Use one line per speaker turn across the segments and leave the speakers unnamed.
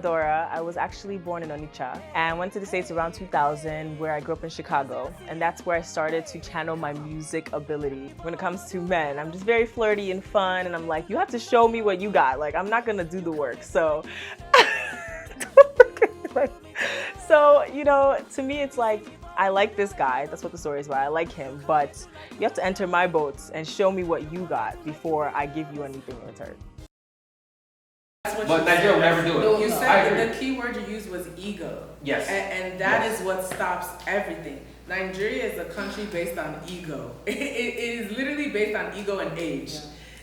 Adora. I was actually born in Onitsha and went to the States around 2000, where I grew up in Chicago. And that's where I started to channel my music ability. When it comes to men, I'm just very flirty and fun, and I'm like, you have to show me what you got. Like, I'm not gonna do the work, so. So, you know, to me, it's like, I like this guy. That's what the story is about. I like him, but you have to enter my boat and show me what you got before I give you anything in return.
But Nigeria will never do it.
You said the key word you used was ego.
Yes.
And that is what stops everything. Nigeria is a country based on ego. It is literally based on ego and age.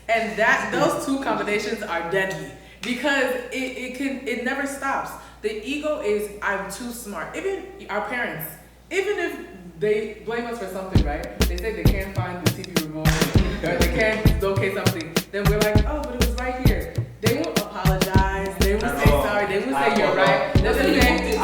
And those two combinations are deadly because it never stops. The ego is, I'm too smart. Even our parents, even if they blame us for something, right? They say they can't find the TV remote or they can't locate something. Then we're like, oh, but it was right here. They won't apologize. They won't say sorry. They won't say you're right. They'll say, they'll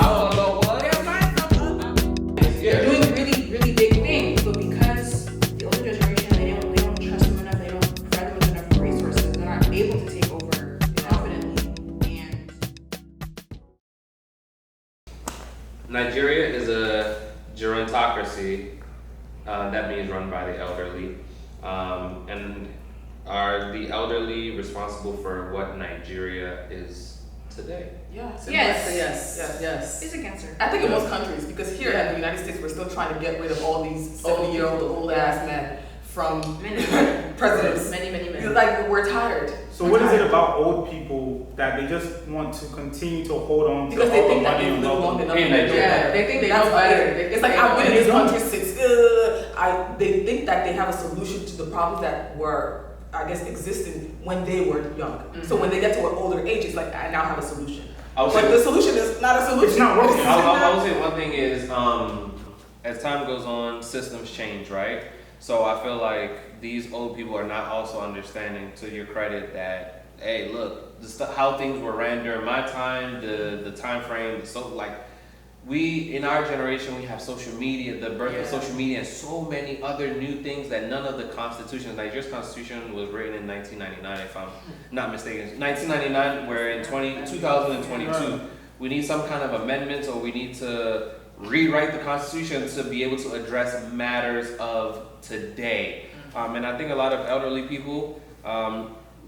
find something.
They're doing really, really big things, but because the older generation, they don't trust them enough, they don't provide them with enough resources, they're not able to take over confidently. And
Nigeria is a gerontocracy. That means run by the elderly. And are the elderly responsible for what Nigeria is today?
Yes.
Yes. It's a cancer.
I think in most countries, because here in the United States, we're still trying to get rid of all these 70-year-old old ass men from presidents.
Many men.
It's like we're tired.
So what is it about old people that they just want to continue to hold on to
Because they
all
think
the
that
money
they've
and
lived long
wealth?
enough.
In Nigeria.
Yeah, they think they know
That's
better.
better. It's like I've been in this country since. They think that they have a solution to the problems that were, I guess, existing when they were young.
Mm-hmm.
So when they get to an older age, it's like I now have a solution.
But
the solution is not a solution.
It's not working.
I would say one thing is, as time goes on, systems change, right? So I feel like these old people are not also understanding, to your credit, that, hey, look, how things were ran during my time, the time frame, we, in our generation, we have social media, the birth of social media, and so many other new things that none of the constitutions, Nigeria's constitution was written in 1999, if I'm not mistaken. 1999, where in 2022, we need some kind of amendments, or we need to rewrite the constitution to be able to address matters of today. And I think a lot of elderly people,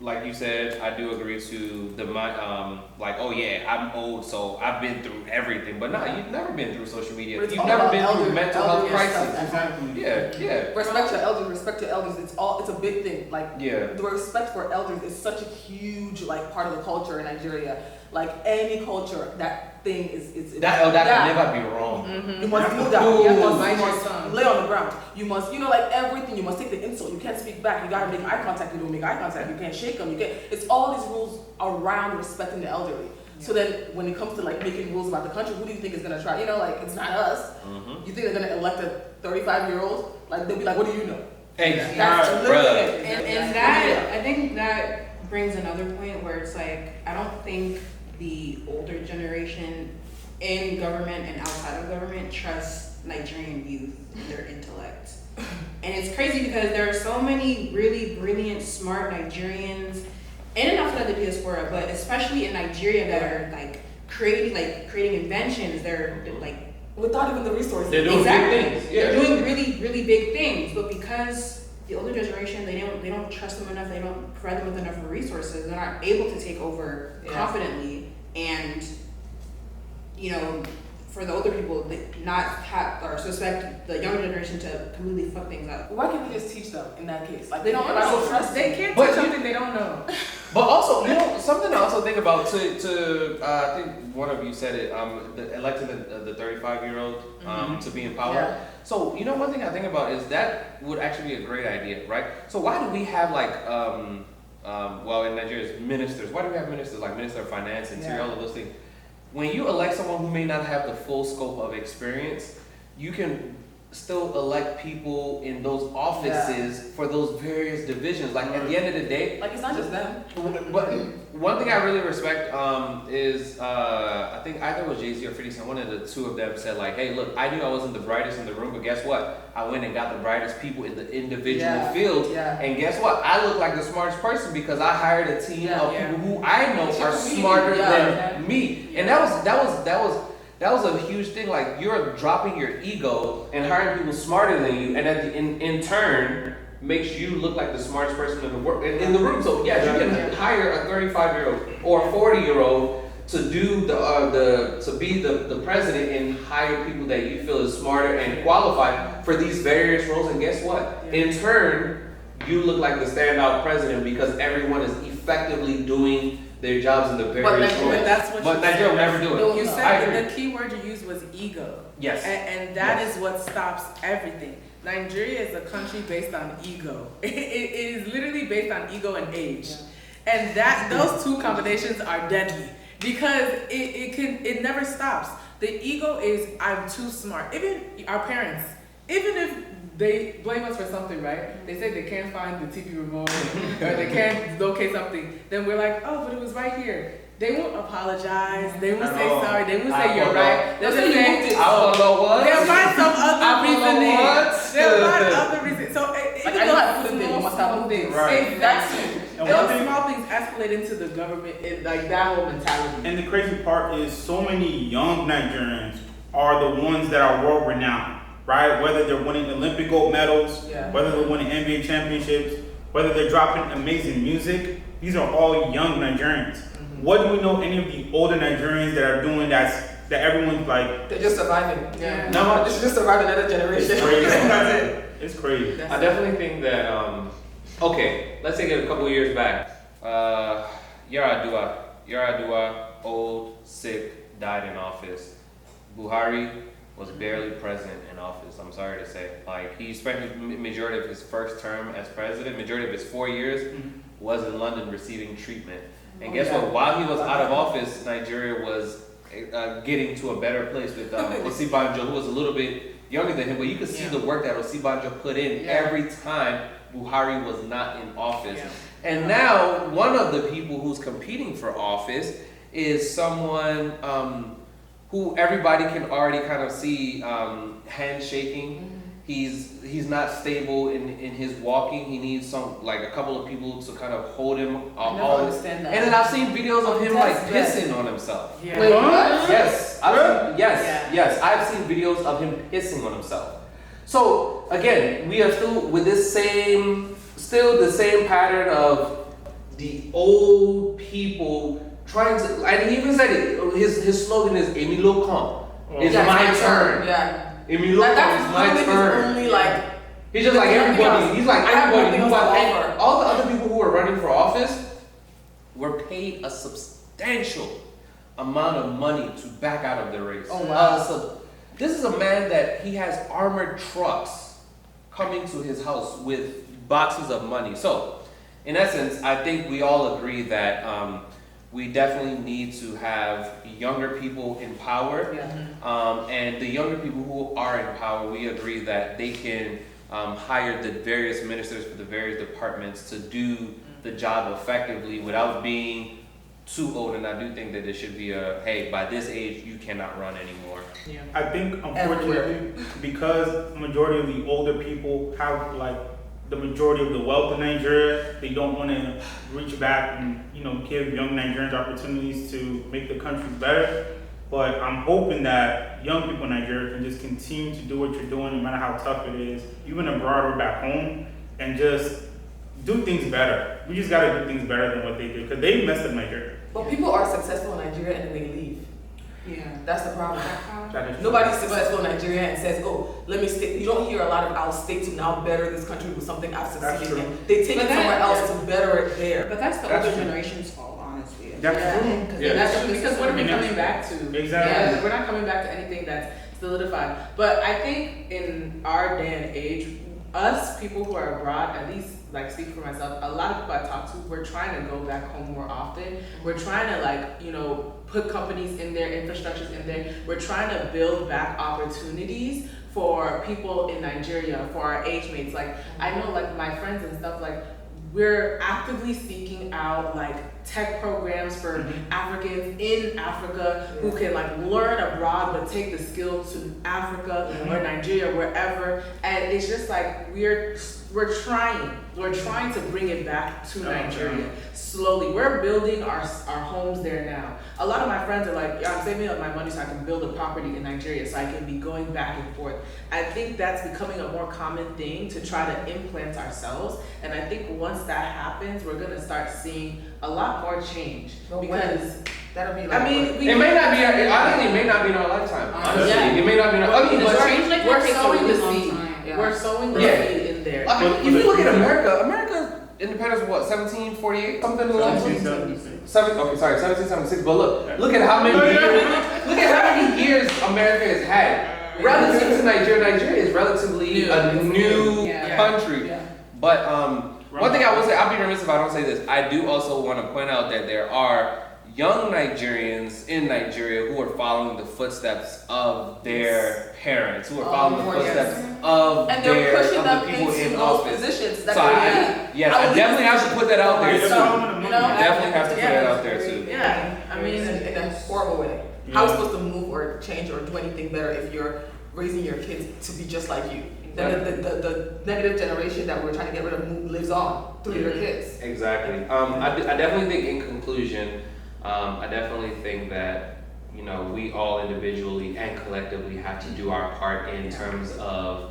like you said, I do agree to the like, oh yeah, I'm old, so I've been through everything. But no, you've never been through social media. You've never been through mental health crisis.
Exactly.
Yeah.
Respect your elders. It's a big thing. Like the respect for elders is such a huge part of the culture in Nigeria. Like any culture, that thing is
that can never be wrong.
Mm-hmm. You must do that. You must lay on the ground. You must, everything. You must take the insult. You can't speak back. You gotta make eye contact. You don't make eye contact. You can't shake them. You can't. It's all these rules around respecting the elderly. Yeah. So then, when it comes to making rules about the country, who do you think is gonna try? It's not us. Mm-hmm. You think they're gonna elect a 35-year-old? They'll be like, what do you know?
Hey,
that's literally it.
And that, I think that brings another point where it's like, I don't think the older generation in government and outside of government trusts Nigerian youth and their intellect. And it's crazy because there are so many really brilliant, smart Nigerians in and outside of the diaspora, but especially in Nigeria, that are creating inventions. They're
without even the resources.
They're doing big things. Yeah.
They're doing really, really big things, but because the older generation, they don't trust them enough, they don't provide them with enough resources, they're not able to take over confidently. And for the older people, they not have or suspect the younger generation to completely fuck things up.
Why can't we just teach them in that case?
They don't trust. They can't teach something they don't know.
But also, something to also think about. I think one of you said it. Electing the 35-year-old to be in power. Yeah. So one thing I think about is that would actually be a great idea, right? So why do we have in Nigeria, ministers? Why do we have ministers like Minister of Finance, Interior, all of those things? When you elect someone who may not have the full scope of experience, you can still elect people in those offices for those various divisions. Like at the end of the day,
Like it's not just them.
but one thing I really respect is I think either it was Jay-Z or 50 Cent, one of the two of them said like, hey look, I knew I wasn't the brightest in the room, but guess what? I went and got the brightest people in the individual field. And guess what? I look like the smartest person because I hired a team of people who I know are smarter than me. And that was a huge thing. Like you're dropping your ego and hiring people smarter than you, and in turn makes you look like the smartest person in the world in the room. So yes, you can hire a 35-year-old or a 40-year-old to do to be the president and hire people that you feel is smarter and qualified for these various roles. And guess what? In turn, you look like the standout president because everyone is effectively doing their jobs in the various roles. But Nigeria will never do it.
You said the key word you used was ego.
Yes.
And that is what stops everything. Nigeria is a country based on ego. It is literally based on ego and age. And those two combinations are deadly because it never stops. The ego is I'm too smart. Even our parents, even if they blame us for something, right? They say they can't find the TV remote or they can't locate something. Then we're like, oh, but it was right here. They won't apologize. They won't say sorry. They won't say you're right. They'll say you moved it. They'll find some other reasoning. They'll find other reason. So even those small things, exactly. Those small things escalate into the government, like that whole mentality.
And the crazy part is so many young Nigerians are the ones that are world renowned. Right? Whether they're winning Olympic gold medals, whether they're winning NBA championships, whether they're dropping amazing music, these are all young Nigerians. What do we know any of the older Nigerians that are doing that everyone's like...
They're just surviving.
No,
it's just surviving another generation.
It's crazy.
That's it.
It's crazy.
I definitely think that, okay, let's take it a couple years back. Yar'Adua, old, sick, died in office. Buhari was barely present in office, I'm sorry to say. Like, he spent the majority of his first term as president, majority of his 4 years, was in London receiving treatment. And guess what? While he was out of office, Nigeria was getting to a better place with Osibanjo, who was a little bit younger than him, but you could see the work that Osibanjo put in every time Buhari was not in office. And now, one of the people who's competing for office is someone who everybody can already kind of see handshaking. He's not stable in his walking. He needs a couple of people to kind of hold him.
I never understand that.
And then I've seen videos of him like pissing on himself.
Wait, what?
Yes, I've seen videos of him pissing on himself. So again, we are still with this still the same pattern of the old people trying to, and he even said it, his slogan is Emilio Khan. It's my turn. Emilio Khan is my turn.
Only like,
he's just like everybody. He's like everybody. All the other people who are running for office were paid a substantial amount of money to back out of the race.
Oh wow.
So this is a man that he has armored trucks coming to his house with boxes of money. So in essence, I think we all agree that we definitely need to have younger people in power. And the younger people who are in power, we agree that they can hire the various ministers for the various departments to do the job effectively without being too old. And I do think that there should be hey, by this age, you cannot run anymore.
I think, unfortunately, because majority of the older people have the majority of the wealth in Nigeria, they don't want to reach back and give young Nigerians opportunities to make the country better. But I'm hoping that young people in Nigeria can just continue to do what you're doing, no matter how tough it is, even abroad or back home, and just do things better. We just got to do things better than what they did, because they messed up Nigeria.
But people are successful in Nigeria and then they leave. That's the problem. Nobody's successful in Nigeria and says, oh, let me stick. You don't hear a lot of I'll stick to now better this country with something I've succeeded in. They take it somewhere else to better it there.
But that's the older generation's fault, honestly.
That's true.
That's true, because what are we coming back to?
Exactly.
We're not coming back to anything that's solidified. But I think in our day and age, us people who are abroad, at least speak for myself, a lot of people I talk to, we're trying to go back home more often. We're trying to put companies in there, infrastructures in there. We're trying to build back opportunities for people in Nigeria, for our age mates. Like, I know, like, my friends and stuff, like, we're actively seeking out, like, tech programs for Africans in Africa who can, like, learn abroad but take the skill to Africa or Nigeria, wherever. And it's just like we're trying to bring it back to Nigeria slowly. We're building our homes there now. A lot of my friends are like, yeah, I'm saving up my money so I can build a property in Nigeria so I can be going back and forth. I think that's becoming a more common thing to try to implant ourselves. And I think once that happens, we're gonna start seeing a lot more change. Because
that'll be like,
I mean,
it may not be. Honestly, it may not be in our lifetime. Honestly, it may not be in our. I mean,
but
change like
we're
that takes a
sowing the
really long
seed.
time.
Yeah.
We're sowing the
Yeah.
seed in there.
I mean, if you look at America's independence was what, 1748, something along those lines. 1776. But look at how many years. Look at how many years America has had. Relative to Nigeria is relatively a new country.
Yeah.
But one thing I will say, I'll be remiss if I don't say this. I do also want to point out that there are young Nigerians in Nigeria who are following the footsteps of their parents, who are following the footsteps of
and they're pushing
of
them
the people
into
in
those
office.
positions. That
So I
would
definitely have to put that out there
Yeah,
too.
so,
you know,
Definitely have to put that out there too.
Yeah, I mean,
in a horrible way. How are you supposed to move or change or do anything better if you're raising your kids to be just like you? Then the negative generation that we're trying to get rid of lives on through your kids.
Exactly. I definitely think in conclusion, I definitely think that, you know, we all individually and collectively have to do our part in terms of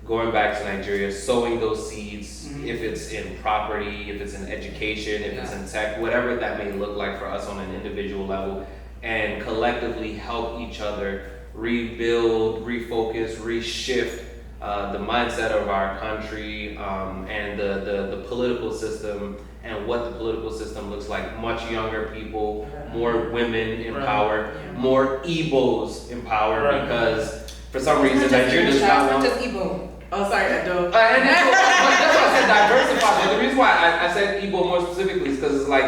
going back to Nigeria, sowing those seeds, if it's in property, if it's in education, if it's in tech, whatever that may look like for us on an individual level, and collectively help each other rebuild, refocus, reshift the mindset of our country and the political system and what the political system looks like. Much younger people, more women in power, more Igbos in power, because for some reason Nigeria does not want.
Just Igbo.
oh, sorry, I don't.
And that's why I said diversify. But the reason why I said Igbo more specifically is because it's like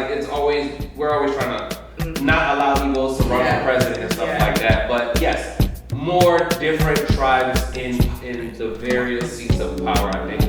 we're always trying to not allow Igbos to run for president and stuff like that. But yes, more different tribes in the various seats of power, I think,